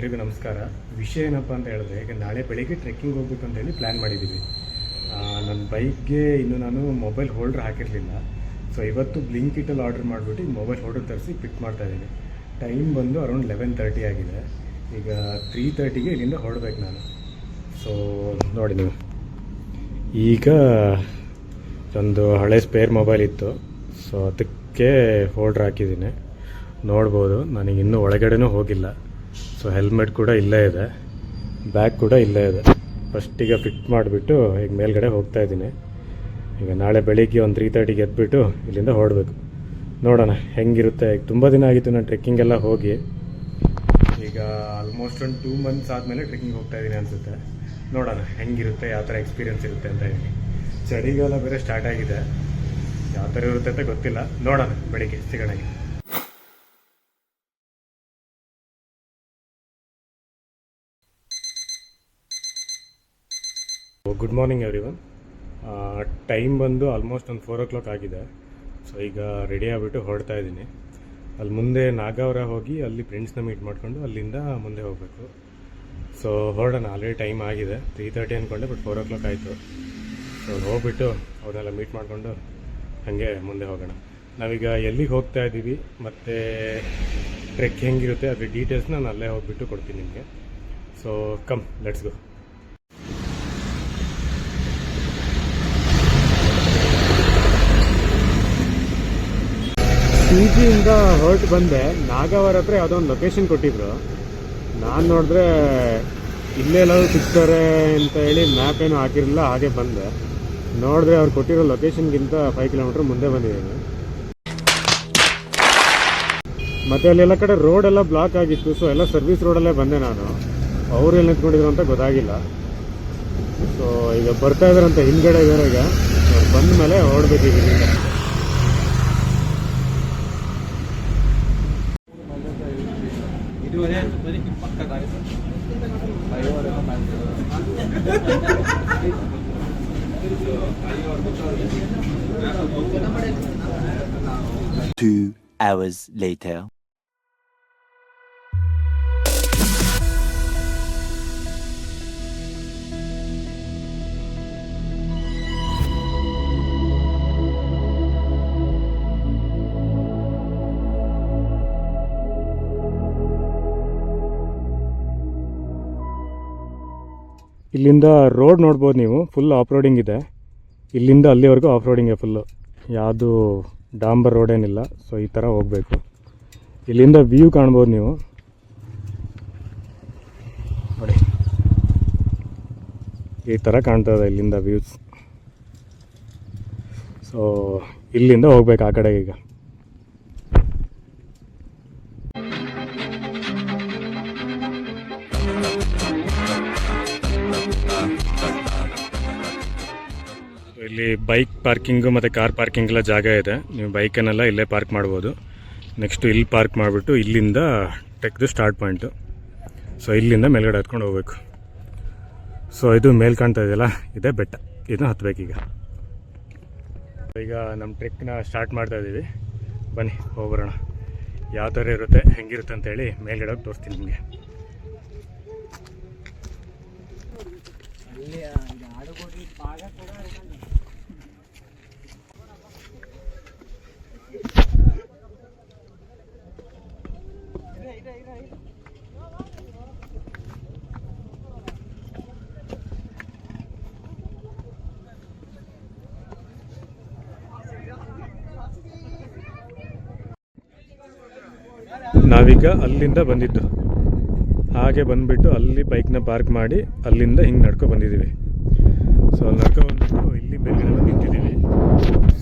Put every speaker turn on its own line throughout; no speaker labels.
ಎಲ್ರಿಗೂ ನಮಸ್ಕಾರ. ವಿಷಯ ಏನಪ್ಪ ಅಂತ ಹೇಳಿದ್ರೆ, ಈಗ ನಾಳೆ ಬೆಳಿಗ್ಗೆ ಟ್ರೆಕ್ಕಿಂಗ್ ಹೋಗ್ಬೇಕು ಅಂತೇಳಿ ಪ್ಲ್ಯಾನ್ ಮಾಡಿದ್ದೀವಿ. ನನ್ನ ಬೈಕ್ಗೆ ಇನ್ನೂ ನಾನು ಮೊಬೈಲ್ ಹೋಲ್ಡ್ರ್ ಹಾಕಿರಲಿಲ್ಲ. ಸೊ ಇವತ್ತು ಬ್ಲಿಂಕಿಟಲ್ಲಿ ಆರ್ಡರ್ ಮಾಡಿಬಿಟ್ಟು ಮೊಬೈಲ್ ಹೋಲ್ಡರ್ ತರಿಸಿ ಫಿಟ್ ಮಾಡ್ತಾಯಿದ್ದೀನಿ. ಟೈಮ್ ಬಂದು ಅರೌಂಡ್ 11:30 ಆಗಿದೆ. ಈಗ 3:30ಗೆ ಇಲ್ಲಿಂದ ಹೊರಡ್ಬೇಕು ನಾನು. ಸೊ ನೋಡಿ ನೀವು, ಈಗ ಒಂದು ಹಳೆ ಸ್ಪೇರ್ ಮೊಬೈಲ್ ಇತ್ತು, ಸೊ ಅದಕ್ಕೆ ಹೋಲ್ಡ್ರ್ ಹಾಕಿದ್ದೀನಿ. ನೋಡ್ಬೋದು, ನನಗೆ ಇನ್ನೂ ಒಳಗಡೆನೂ ಹೋಗಿಲ್ಲ. ಸೊ ಹೆಲ್ಮೆಟ್ ಕೂಡ ಇಲ್ಲೇ ಇದೆ, ಬ್ಯಾಗ್ ಕೂಡ ಇಲ್ಲೇ ಇದೆ. ಫಸ್ಟಿಗೆ ಫಿಟ್ ಮಾಡಿಬಿಟ್ಟು ಈಗ ಮೇಲ್ಗಡೆ ಹೋಗ್ತಾಯಿದ್ದೀನಿ. ಈಗ ನಾಳೆ ಬೆಳಿಗ್ಗೆ ಒಂದು 3:30ಗೆ ಎದ್ಬಿಟ್ಟು ಇಲ್ಲಿಂದ ಹೊರಡಬೇಕು. ನೋಡೋಣ ಹೆಂಗಿರುತ್ತೆ. ಈಗ ತುಂಬ ದಿನ ಆಗಿತ್ತು ನಾನು ಟ್ರೆಕ್ಕಿಂಗೆಲ್ಲ ಹೋಗಿ. ಈಗ ಆಲ್ಮೋಸ್ಟ್ ಒಂದು 2 ಮಂತ್ಸ್ ಆದಮೇಲೆ ಟ್ರೆಕ್ಕಿಂಗ್ ಹೋಗ್ತಾಯಿದ್ದೀನಿ ಅನಿಸುತ್ತೆ. ನೋಡೋಣ ಹೆಂಗಿರುತ್ತೆ, ಯಾವ ಥರ ಎಕ್ಸ್ಪೀರಿಯನ್ಸ್ ಇರುತ್ತೆ ಅಂತ ಹೇಳಿ. ಚಳಿಗಾಲ ಬೇರೆ ಸ್ಟಾರ್ಟ್ ಆಗಿದೆ, ಯಾವ ಥರ ಇರುತ್ತೆ ಅಂತ ಗೊತ್ತಿಲ್ಲ. ನೋಡೋಣ, ಬೆಳಿಗ್ಗೆ ಸಿಗೋಣ. Good morning everyone. ಟೈಮ್ ಬಂದು ಆಲ್ಮೋಸ್ಟ್ ಒಂದು 4 o'clock ಆಗಿದೆ. ಸೊ ಈಗ ರೆಡಿ ಆಗಿಬಿಟ್ಟು ಹೊರಡ್ತಾ ಇದ್ದೀನಿ. ಅಲ್ಲಿ ಮುಂದೆ ನಾಗಾವರ ಹೋಗಿ ಅಲ್ಲಿ ಫ್ರೆಂಡ್ಸ್ನ ಮೀಟ್ ಮಾಡಿಕೊಂಡು ಅಲ್ಲಿಂದ ಮುಂದೆ ಹೋಗಬೇಕು. ಸೊ ಹೊರಡೋಣ. ಆಲ್ರೆಡಿ ಟೈಮ್ ಆಗಿದೆ, 3:30 ಅಂದ್ಕೊಂಡೆ, ಬಟ್ 4 o'clock ಆಯಿತು. ಸೊ ಹೋಗ್ಬಿಟ್ಟು ಅವ್ರನ್ನೆಲ್ಲ ಮೀಟ್ ಮಾಡಿಕೊಂಡು ಹಾಗೆ ಮುಂದೆ ಹೋಗೋಣ. ನಾವೀಗ ಎಲ್ಲಿಗೆ ಹೋಗ್ತಾ ಇದ್ದೀವಿ ಮತ್ತು ಟ್ರೆಕ್ ಹೆಂಗಿರುತ್ತೆ ಅದ್ರ ಡೀಟೇಲ್ಸ್ನ ನಾನು ಅಲ್ಲೇ ಹೋಗ್ಬಿಟ್ಟು ಕೊಡ್ತೀನಿ ನಿಮಗೆ. So come, let's go. P ಜಿಯಿಂದ ಹೊರಟು ಬಂದೆ. ನಾಗಾವರ ಹತ್ರ ಯಾವುದೋ ಒಂದು ಲೊಕೇಶನ್ ಕೊಟ್ಟಿದ್ರು. ನಾನು ನೋಡಿದ್ರೆ ಇಲ್ಲೆಲ್ಲರೂ ಸಿಗ್ತಾರೆ ಅಂತ ಹೇಳಿ ಮ್ಯಾಪ್ ಏನೂ ಹಾಕಿರಲಿಲ್ಲ, ಹಾಗೆ ಬಂದೆ. ನೋಡಿದ್ರೆ ಅವ್ರು ಕೊಟ್ಟಿರೋ ಲೊಕೇಶನ್ಗಿಂತ 5 ಕಿಲೋಮೀಟ್ರ್ ಮುಂದೆ ಬಂದಿದ್ದೀನಿ. ಮತ್ತು ಅಲ್ಲೆಲ್ಲ ಕಡೆ ರೋಡೆಲ್ಲ ಬ್ಲಾಕ್ ಆಗಿತ್ತು. ಸೊ ಎಲ್ಲ ಸರ್ವಿಸ್ ರೋಡಲ್ಲೇ ಬಂದೆ ನಾನು. ಅವರು ಎಲ್ಲಿ ನಿಂತ್ಕೊಂಡಿದ್ರು ಅಂತ ಗೊತ್ತಾಗಿಲ್ಲ. ಸೊ ಈಗ ಬರ್ತಾ ಇದ್ದಾರಂತ ಹಿಂದ್ಗಡೆ ಇದ್ದಾರೆ. ಈಗ ಬಂದ ಮೇಲೆ ಹೊರಡ್ಬೇಕು ಈಗ ಇಲ್ಲಿಂದ.
Two hours later.
ಇಲ್ಲಿಂದ ರೋಡ್ ನೋಡ್ಬೋದು ನೀವು, ಫುಲ್ ಆಫ್ ರೋಡಿಂಗ್ ಇದೆ. ಇಲ್ಲಿಂದ ಅಲ್ಲಿವರೆಗೂ ಆಫ್ ರೋಡಿಂಗೇ ಫುಲ್ಲು, ಯಾವುದು ಡಾಂಬರ್ ರೋಡ್ ಏನಿಲ್ಲ. ಸೊ ಈ ಥರ ಹೋಗಬೇಕು. ಇಲ್ಲಿಂದ ವ್ಯೂ ಕಾಣ್ಬೋದು ನೀವು ನೋಡಿ, ಈ ಥರ ಕಾಣ್ತದೆ ಇಲ್ಲಿಂದ ವ್ಯೂಸ್. ಸೊ ಇಲ್ಲಿಂದ ಹೋಗ್ಬೇಕು ಆ ಕಡೆಗೆ. ಈಗ ಇಲ್ಲಿ ಬೈಕ್ ಪಾರ್ಕಿಂಗು ಮತ್ತು ಕಾರ್ ಪಾರ್ಕಿಂಗ್ ಎಲ್ಲ ಜಾಗ ಇದೆ. ನೀವು ಬೈಕನ್ನೆಲ್ಲ ಇಲ್ಲೇ ಪಾರ್ಕ್ ಮಾಡ್ಬೋದು. ನೆಕ್ಸ್ಟು ಇಲ್ಲಿ ಪಾರ್ಕ್ ಮಾಡಿಬಿಟ್ಟು ಇಲ್ಲಿಂದ ಟೆಕ್ದು ಸ್ಟಾರ್ಟ್ ಪಾಯಿಂಟು. ಸೊ ಇಲ್ಲಿಂದ ಮೇಲ್ಗಡೆ ಹತ್ಕೊಂಡು ಹೋಗ್ಬೇಕು. ಸೊ ಇದು ಮೇಲ್ ಕಾಣ್ತಾ ಇದೆಯಲ್ಲ, ಇದೇ ಬೆಟ್ಟ, ಇದನ್ನ ಹತ್ತಬೇಕೀಗ. ಈಗ ನಮ್ಮ ಟ್ರೆಕ್ನ ಸ್ಟಾರ್ಟ್ ಮಾಡ್ತಾ ಇದ್ದೀವಿ. ಬನ್ನಿ ಹೋಗ್ಬರೋಣ. ಯಾವ ಥರ ಇರುತ್ತೆ, ಹೆಂಗಿರುತ್ತೆ ಅಂತೇಳಿ ಮೇಲ್ಗಡೆ ಹೋಗಿ ತೋರಿಸ್ತೀನಿ ನಿಮಗೆ. ನಾವೀಗ ಅಲ್ಲಿಂದ ಬಂದಿದ್ದು, ಹಾಗೆ ಬಂದುಬಿಟ್ಟು ಅಲ್ಲಿ ಬೈಕ್ನ ಪಾರ್ಕ್ ಮಾಡಿ ಅಲ್ಲಿಂದ ಹಿಂಗೆ ನಡ್ಕೊ ಬಂದಿದ್ದೀವಿ. ಸೊ ಅಲ್ಲಿ ನಡ್ಕೊ ಬಂದುಬಿಟ್ಟು ಇಲ್ಲಿ ಮೇಲ್ಗಡೆ ಬಂದು ನಿಂತಿದ್ದೀವಿ.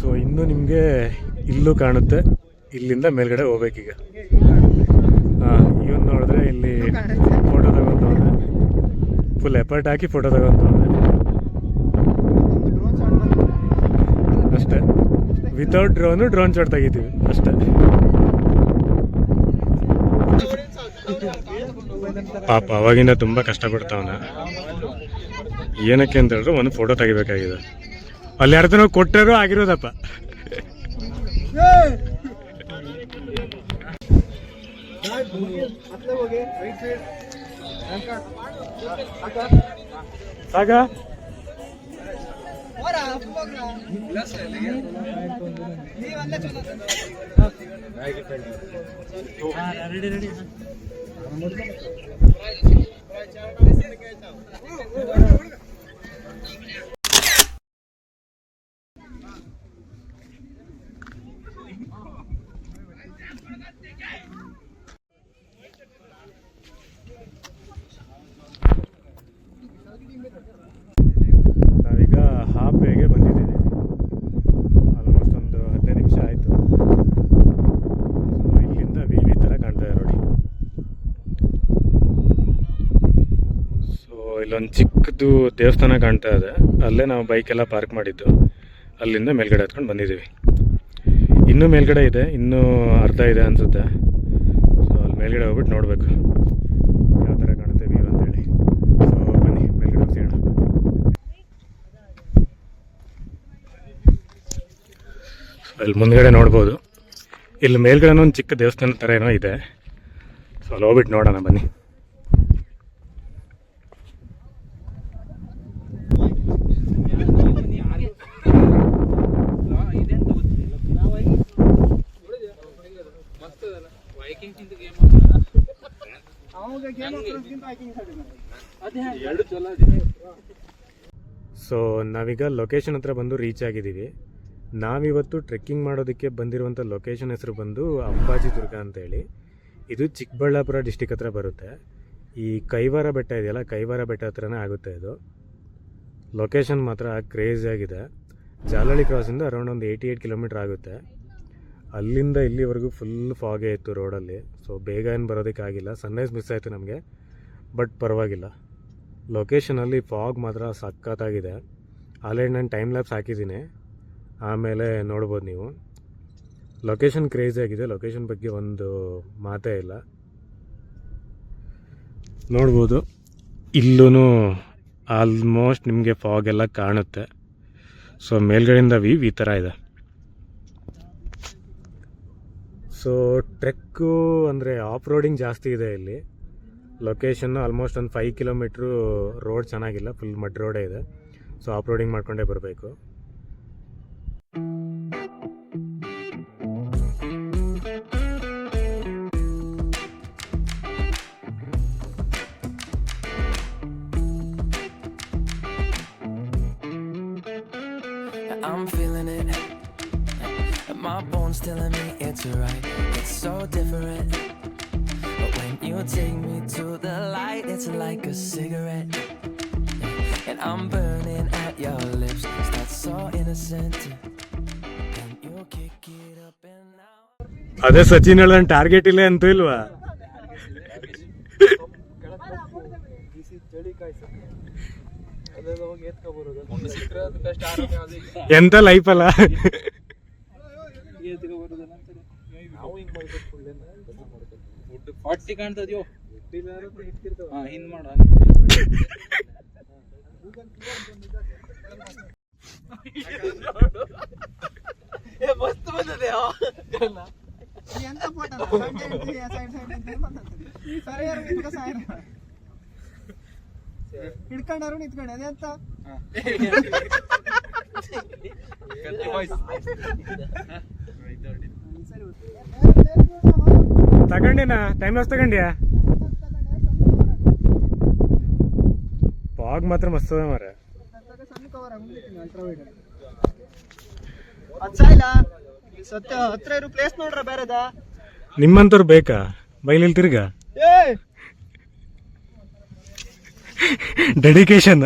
ಸೊ ಇನ್ನೂ ನಿಮಗೆ ಇಲ್ಲೂ ಕಾಣುತ್ತೆ, ಇಲ್ಲಿಂದ ಮೇಲ್ಗಡೆ ಹೋಗ್ಬೇಕೀಗ. ಇವನು ನೋಡಿದ್ರೆ ಇಲ್ಲಿ ಫೋಟೋ ತಗೊಂತವನೆ, ಫುಲ್ ಎಫರ್ಟ್ ಹಾಕಿ ಫೋಟೋ ತಗೊಂತವನೆ ಅಷ್ಟೇ. ವಿತೌಟ್ ಡ್ರೋನ್ ಶಾಟ್ ತೆಗಿತೀವಿ ಅಷ್ಟೇ. ಪಾಪ ಅವಾಗಿಂದ ತುಂಬ ಕಷ್ಟಪಡ್ತಾವನ. ಏನಕ್ಕೆ ಅಂತ ಹೇಳಿದ್ರೆ ಒಂದು ಫೋಟೋ ತೆಗಿಬೇಕಾಗಿದೆ. ಅಲ್ಲಿ ಯಾರ್ದನೋ ಕೊಟ್ಟರೂ ಆಗಿರೋದಪ್ಪ. ಸಾಕ ನಾವೀಗ ಹಾಫ್ ವೇಗೆ ಬಂದಿದ್ದೀವಿ. ಆಲ್ಮೋಸ್ಟ್ ಒಂದು 15 ನಿಮಿಷ ಆಯಿತು. ಸೊ ಇಲ್ಲಿಂದ ವಿ ಥರ ಕಾಣ್ತಾ ಇದೆ ನೋಡಿ. ಸೊ ಇಲ್ಲೊಂದು ಚಿಕ್ಕದು ದೇವಸ್ಥಾನ ಕಾಣ್ತಾ ಇದೆ. ಅಲ್ಲೇ ನಾವು ಬೈಕೆಲ್ಲ ಪಾರ್ಕ್ ಮಾಡಿದ್ದು. ಅಲ್ಲಿಂದ ಮೇಲ್ಗಡೆ ಹತ್ಕೊಂಡು ಬಂದಿದ್ದೀವಿ. ಇನ್ನೂ ಮೇಲ್ಗಡೆ ಇದೆ, ಇನ್ನೂ ಅರ್ಧ ಇದೆ ಅನಿಸುತ್ತೆ. ಸೊ ಅಲ್ಲಿ ಮೇಲ್ಗಡೆ ಹೋಗ್ಬಿಟ್ಟು ನೋಡಬೇಕು ಯಾವ ಥರ ಕಾಣುತ್ತೆ ವ್ಯೂ ಅಂತೇಳಿ. ಸೊ ಬನ್ನಿ ಮೇಲ್ಗಡೆ ಹೋಗ್ತೀವಿ. ಅಲ್ಲಿ ಮುಂದ್ಗಡೆ ನೋಡ್ಬೋದು. ಇಲ್ಲಿ ಮೇಲ್ಗಡೆ ಒಂದು ಚಿಕ್ಕ ದೇವಸ್ಥಾನ ಥರ ಏನೋ ಇದೆ. ಸೊ ಅಲ್ಲಿ ಹೋಗ್ಬಿಟ್ಟು ನೋಡೋಣ ಬನ್ನಿ. ಸೊ ನಾವೀಗ ಲೊಕೇಶನ್ ಹತ್ರ ಬಂದು ರೀಚ್ ಆಗಿದ್ದೀವಿ. ನಾವಿವತ್ತು ಟ್ರೆಕ್ಕಿಂಗ್ ಮಾಡೋದಕ್ಕೆ ಬಂದಿರುವಂಥ ಲೊಕೇಶನ್ ಹೆಸರು ಬಂದು ಅಂಬಾಜಿ ದುರ್ಗ ಅಂತೇಳಿ. ಇದು ಚಿಕ್ಕಬಳ್ಳಾಪುರ ಡಿಸ್ಟಿಕ್ ಹತ್ರ ಬರುತ್ತೆ. ಈ ಕೈವಾರ ಬೆಟ್ಟ ಇದೆಯಲ್ಲ, ಕೈವಾರ ಬೆಟ್ಟ ಹತ್ರನೇ ಆಗುತ್ತೆ ಇದು. ಲೊಕೇಶನ್ ಮಾತ್ರ ಕ್ರೇಜಿಯಾಗಿದೆ. ಜಾಲಹಳ್ಳಿ ಕ್ರಾಸಿಂದ ಅರೌಂಡ್ ಒಂದು 88 ಕಿಲೋಮೀಟ್ರ್ ಆಗುತ್ತೆ. ಅಲ್ಲಿಂದ ಇಲ್ಲಿವರೆಗೂ ಫುಲ್ ಫಾಗೇ ಇತ್ತು ರೋಡಲ್ಲಿ. ಸೊ ಬೇಗ ಏನು ಬರೋದಕ್ಕಾಗಿಲ್ಲ. ಸನ್ರೈಸ್ ಮಿಸ್ ಆಯಿತು ನಮಗೆ, ಬಟ್ ಪರವಾಗಿಲ್ಲ. ಲೊಕೇಶನಲ್ಲಿ ಫಾಗ್ ಮಾತ್ರ ಸಖತ್ತಾಗಿದೆ. ಆಲ್ರೆಡಿ ನಾನು ಟೈಮ್ ಲ್ಯಾಪ್ಸ್ ಹಾಕಿದ್ದೀನಿ, ಆಮೇಲೆ ನೋಡ್ಬೋದು ನೀವು. ಲೊಕೇಶನ್ ಕ್ರೇಜಿಯಾಗಿದೆ. ಲೊಕೇಶನ್ ಬಗ್ಗೆ ಒಂದು ಮಾತೇ ಇಲ್ಲ. ನೋಡ್ಬೋದು ಇಲ್ಲೂ ಆಲ್ಮೋಸ್ಟ್ ನಿಮಗೆ ಫಾಗ್ ಎಲ್ಲ ಕಾಣುತ್ತೆ. ಸೊ ಮೇಲ್ಗಡೆಯಿಂದ ಈ ಥರ ಇದೆ. ಸೊ ಟ್ರೆಕ್ಕು ಅಂದರೆ ಆಫ್ ರೋಡಿಂಗ್ ಜಾಸ್ತಿ ಇದೆ ಇಲ್ಲಿ. ಲೊಕೇಶನ್ನು ಆಲ್ಮೋಸ್ಟ್ ಒಂದು 5 ಕಿಲೋಮೀಟ್ರು ರೋಡ್ ಚೆನ್ನಾಗಿಲ್ಲ, ಫುಲ್ ಮಡ್ ರೋಡೇ ಇದೆ. ಸೊ ಆಫ್ ರೋಡಿಂಗ್ ಮಾಡ್ಕೊಂಡೇ ಬರಬೇಕು.
I'm feeling it. My bones telling me it's right. It's so different. But when you take me to the light, it's like a cigarette. And I'm burning at your lips. That's so innocent. And you kick it up and now.
ಅದೇ ಸಚಿನ್ ಹೇಳ target ಇಲ್ಲ ಅಂತೂ ಇಲ್ವಾ? ಎಂತ life ಅಲ್ಲ.
ಹೊಟ್ಟಿ ಕಾಣ್ತದ್ಯೋ ಹಿಂದ್ ಮಾಡ ಮಸ್ತ್ ಬಂದದೆ
ಎಂತ ಫೋಟೋ ಹಿಡ್ಕೊಂಡಾರು ನಿಂತ್ಕೊಂಡೆ ಅದೆಂತ
ತಗೊಂಡಿನ ಟೈಮ್ ಲಾಸ್ ತಗೊಂಡ್ಯಾ? ಫಾಗ್ ಮಾತ್ರ ಮಸ್ತ್ ಅದ ಮಾರ.
ಸತ್ಯ ಹತ್ರ ಇರೋ ಪ್ಲೇಸ್ ನೋಡ್ರ ಬೇರೆದ.
ನಿಮ್ಮಂತವ್ರು ಬೇಕಾ ಬೈಲಿಲ್ ತಿರ್ಗ? ಡೆಡಿಕೇಶನ್.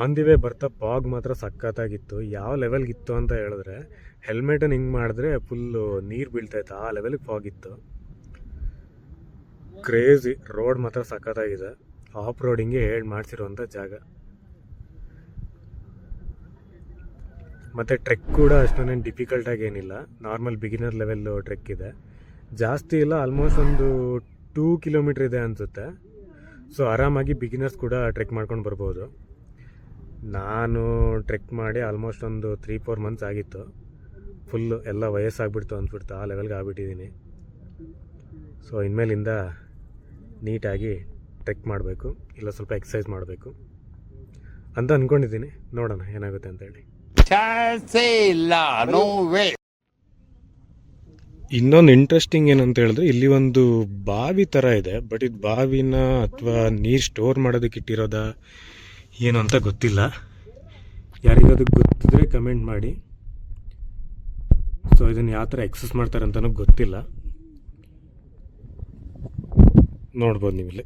ಆನ್ ದಿ ವೇ ಬರ್ತಾ ಫಾಗ್ ಮಾತ್ರ ಸಖತ್ತಾಗಿತ್ತು. ಯಾವ ಲೆವೆಲ್ಗಿತ್ತು ಅಂತ ಹೇಳಿದ್ರೆ, ಹೆಲ್ಮೆಟನ್ನು ಹಿಂಗೆ ಮಾಡಿದ್ರೆ ಫುಲ್ಲು ನೀರು ಬೀಳ್ತಾಯಿತ್ತು, ಆ ಲೆವೆಲ್ಗೆ ಫಾಗ್ ಇತ್ತು. ಕ್ರೇಜಿ. ರೋಡ್ ಮಾತ್ರ ಸಖತ್ತಾಗಿದೆ. ಆಫ್ ರೋಡಿಂಗ್ಗೆ ಮಾಡಿಸಿರುವಂಥ ಜಾಗ. ಮತ್ತು ಟ್ರೆಕ್ ಕೂಡ ಅಷ್ಟೊಂದೇನು ಡಿಫಿಕಲ್ಟಾಗಿ ಏನಿಲ್ಲ, ನಾರ್ಮಲ್ ಬಿಗಿನರ್ ಲೆವೆಲ್ಲು ಟ್ರೆಕ್ ಇದೆ. ಜಾಸ್ತಿ ಇಲ್ಲ, ಆಲ್ಮೋಸ್ಟ್ ಒಂದು 2 ಕಿಲೋಮೀಟ್ರ್ ಇದೆ ಅನಿಸುತ್ತೆ. ಸೊ ಆರಾಮಾಗಿ ಬಿಗಿನರ್ಸ್ ಕೂಡ ಟ್ರೆಕ್ ಮಾಡ್ಕೊಂಡು ಬರ್ಬೋದು. ನಾನು ಟ್ರೆಕ್ ಮಾಡಿ ಆಲ್ಮೋಸ್ಟ್ ಒಂದು 3-4 ಮಂತ್ಸ್ ಆಗಿತ್ತು. ಫುಲ್ಲು ಎಲ್ಲ ವಯಸ್ಸಾಗ್ಬಿಡ್ತು ಅಂದ್ಬಿಡ್ತು, ಆ ಲೆವೆಲ್ಗೆ ಆಗ್ಬಿಟ್ಟಿದ್ದೀನಿ. ಸೊ ಇನ್ಮೇಲಿಂದ ನೀಟಾಗಿ ಟ್ರೆಕ್ ಮಾಡಬೇಕು, ಇಲ್ಲ ಸ್ವಲ್ಪ ಎಕ್ಸಸೈಸ್ ಮಾಡಬೇಕು ಅಂತ ಅಂದ್ಕೊಂಡಿದ್ದೀನಿ. ನೋಡೋಣ ಏನಾಗುತ್ತೆ ಅಂತೇಳಿ. ಇನ್ನೊಂದು ಇಂಟ್ರೆಸ್ಟಿಂಗ್ ಏನಂತ ಹೇಳಿದ್ರೆ, ಇಲ್ಲಿ ಒಂದು ಬಾವಿ ಥರ ಇದೆ. ಬಟ್ ಇದು ಬಾವಿನ ಅಥವಾ ನೀರು ಸ್ಟೋರ್ ಮಾಡೋದಕ್ಕೆ ಇಟ್ಟಿರೋದ ಏನು ಅಂತ ಗೊತ್ತಿಲ್ಲ. ಯಾರಿಗಾದ್ರು ಗೊತ್ತಿದ್ರೆ ಕಮೆಂಟ್ ಮಾಡಿ. ಸೊ ಇದನ್ನು ಯಾವ ಥರ ಎಕ್ಸಸ್ ಮಾಡ್ತಾರೆ ಅಂತಲೂ ಗೊತ್ತಿಲ್ಲ. ನೋಡ್ಬೋದು ನೀವಿಲ್ಲಿ.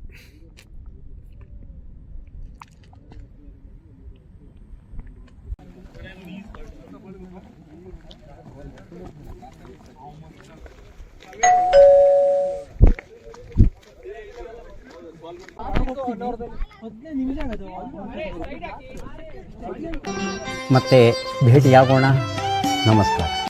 ಮತ್ತೆ ಭೇಟಿಯಾಗೋಣ. ನಮಸ್ಕಾರ.